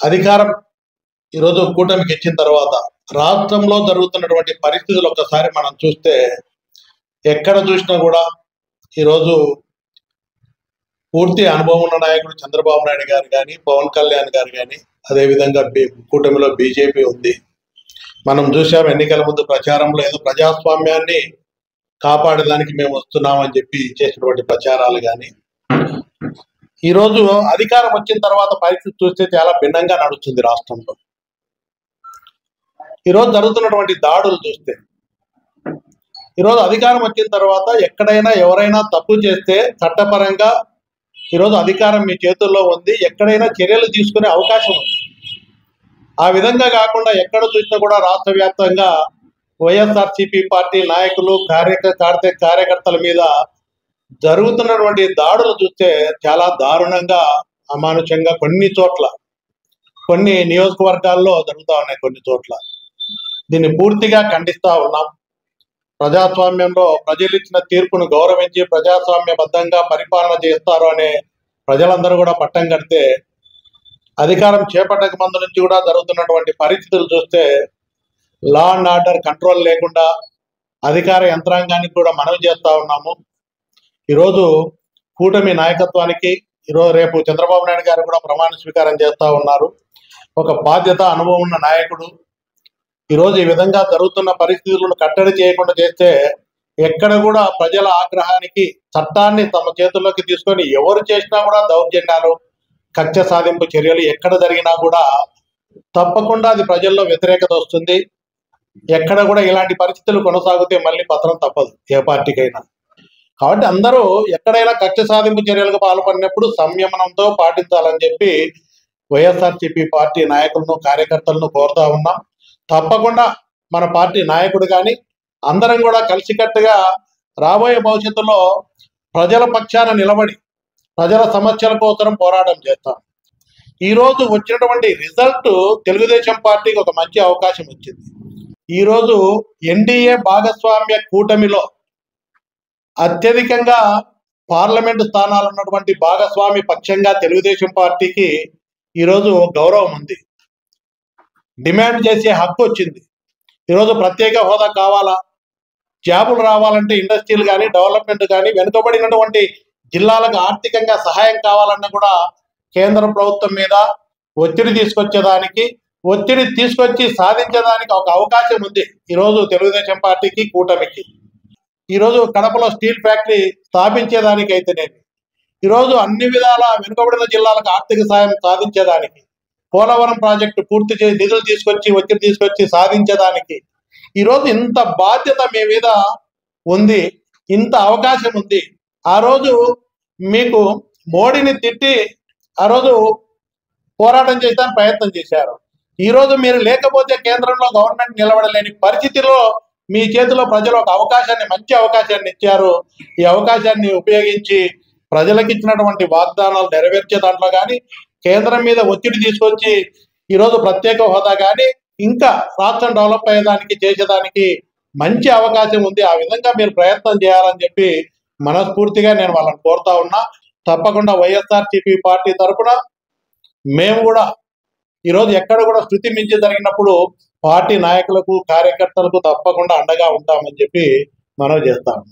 అధికారం ఈరోజు కూటమికి ఇచ్చిన తర్వాత రాష్ట్రంలో జరుగుతున్నటువంటి పరిస్థితులు ఒక్కసారి మనం చూస్తే ఎక్కడ చూసినా కూడా ఈరోజు పూర్తి అనుభవం ఉన్న నాయకుడు చంద్రబాబు నాయుడు గారు కానీ, పవన్ కళ్యాణ్ గారు కానీ, అదేవిధంగా కూటమిలో బీజేపీ ఉంది. మనం చూసాం ఎన్నికల ముందు ప్రచారంలో ఏదో ప్రజాస్వామ్యాన్ని కాపాడడానికి మేము వస్తున్నామని చెప్పి చేసినటువంటి ప్రచారాలు కానీ, ఈరోజు అధికారం వచ్చిన తర్వాత పరిస్థితి చూస్తే చాలా భిన్నంగా నడుస్తుంది రాష్ట్రంలో. ఈరోజు జరుగుతున్నటువంటి దాడులు చూస్తే, ఈరోజు అధికారం వచ్చిన తర్వాత ఎక్కడైనా ఎవరైనా తప్పు చేస్తే చట్టపరంగా ఈరోజు అధికారం మీ చేతుల్లో ఉంది, ఎక్కడైనా చర్యలు తీసుకునే అవకాశం ఉంది. ఆ విధంగా కాకుండా ఎక్కడ చూసినా కూడా రాష్ట్ర వ్యాప్తంగా వైఎస్ఆర్సీపీ పార్టీ నాయకులు కార్యకర్తల మీద జరుగుతున్నటువంటి దాడులు చూస్తే చాలా దారుణంగా, అమానుషంగా కొన్ని నియోజకవర్గాల్లో జరుగుతూ ఉన్నాయి. కొన్ని చోట్ల దీన్ని పూర్తిగా ఖండిస్తూ ఉన్నాం. ప్రజాస్వామ్యంలో ప్రజలు ఇచ్చిన తీర్పును గౌరవించి ప్రజాస్వామ్యబద్ధంగా పరిపాలన చేస్తారు అనే ప్రజలందరూ కూడా పట్టం కడితే, అధికారం చేపట్టక ముందు నుంచి కూడా జరుగుతున్నటువంటి పరిస్థితులు చూస్తే లా అండ్ ఆర్డర్ కంట్రోల్ లేకుండా అధికార యంత్రాంగానికి కూడా మనవి చేస్తూ ఉన్నాము. ఈరోజు కూటమి నాయకత్వానికి రేపు చంద్రబాబు నాయుడు గారు కూడా ప్రమాణ స్వీకారం చేస్తూ ఉన్నారు. ఒక బాధ్యత, అనుభవం ఉన్న నాయకుడు ఈరోజు ఈ విధంగా జరుగుతున్న పరిస్థితులను కట్టడి చేయకుండా చేస్తే ఎక్కడ కూడా ప్రజల ఆగ్రహానికి చట్టాన్ని తమ చేతుల్లోకి తీసుకొని ఎవరు చేసినా కూడా దౌర్జన్యాలు, కక్ష సాధింపు చర్యలు ఎక్కడ జరిగినా కూడా తప్పకుండా అది ప్రజల్లో వ్యతిరేకత వస్తుంది. ఎక్కడ కూడా ఇలాంటి పరిస్థితులు కొనసాగితే మళ్ళీ పత్రం తప్పదు ఏ పార్టీకైనా. కాబట్టి అందరూ ఎక్కడైనా కక్ష సాధింపు చర్యలకు పాల్పడినప్పుడు సంయమనంతో పాటించాలని చెప్పి వైఎస్ఆర్సీపీ పార్టీ నాయకులను, కార్యకర్తలను కోరుతా ఉన్నాం. తప్పకుండా మన పార్టీ నాయకుడు కానీ అందరం కూడా కలిసికట్టుగా రాబోయే భవిష్యత్తులో ప్రజల పక్షాన నిలబడి ప్రజల సమస్యల కోసం పోరాటం చేస్తాం. ఈరోజు వచ్చినటువంటి రిజల్ట్ తెలుగుదేశం పార్టీకి ఒక మంచి అవకాశం వచ్చింది. ఈరోజు ఎన్డీఏ భాగస్వామ్య కూటమిలో అత్యధికంగా పార్లమెంటు స్థానాలు ఉన్నటువంటి భాగస్వామి పక్షంగా తెలుగుదేశం పార్టీకి ఈరోజు గౌరవం ఉంది. డిమాండ్ చేసే హక్కు వచ్చింది. ఈరోజు ప్రత్యేక హోదా కావాలా, జాబులు రావాలంటే ఇండస్ట్రీలు కానీ, డెవలప్మెంట్ కానీ, వెనుకబడినటువంటి జిల్లాలకు ఆర్థికంగా సహాయం కావాలన్నా కూడా కేంద్ర ప్రభుత్వం మీద ఒత్తిడి తీసుకొచ్చి సాధించడానికి ఒక అవకాశం ఉంది ఈరోజు తెలుగుదేశం పార్టీకి, కూటమికి. ఈరోజు కడపలో స్టీల్ ఫ్యాక్టరీ స్థాపించేదానికైతేనేమి, ఈరోజు అన్ని విధాల వెనుకబడిన జిల్లాలకు ఆర్థిక సాయం సాధించేదానికి, పోలవరం ప్రాజెక్టు పూర్తి చేసి నిధులు ఒత్తిడి తీసుకొచ్చి సాధించేదానికి ఈరోజు ఇంత బాధ్యత మీ మీద ఉంది, ఇంత అవకాశం ఉంది. ఆ రోజు మీకు మోడీని తిట్టి ఆ రోజు పోరాటం చేయడానికి ప్రయత్నం చేశారు. ఈరోజు మీరు లేకపోతే కేంద్రంలో గవర్నమెంట్ నిలబడలేని పరిస్థితిలో మీ చేతిలో ప్రజలు ఒక అవకాశాన్ని, మంచి అవకాశాన్ని ఇచ్చారు. ఈ అవకాశాన్ని ఉపయోగించి ప్రజలకు ఇచ్చినటువంటి వాగ్దానాలు నెరవేర్చే దాంట్లో కానీ, కేంద్రం మీద ఒత్తిడి తీసుకొచ్చి ఈరోజు ప్రత్యేక హోదా కానీ ఇంకా రాష్ట్రం డెవలప్ అయ్యేదానికి చేసేదానికి మంచి అవకాశం ఉంది. ఆ విధంగా మీరు ప్రయత్నం చేయాలని చెప్పి మనస్ఫూర్తిగా నేను వాళ్ళని కోరుతా ఉన్నా. తప్పకుండా వైఎస్ఆర్సీపీ పార్టీ తరఫున మేము కూడా ఈరోజు ఎక్కడ కూడా శృతి మించి జరిగినప్పుడు పార్టీ నాయకులకు, కార్యకర్తలకు తప్పకుండా అండగా ఉంటామని చెప్పి మనవి చేస్తాము.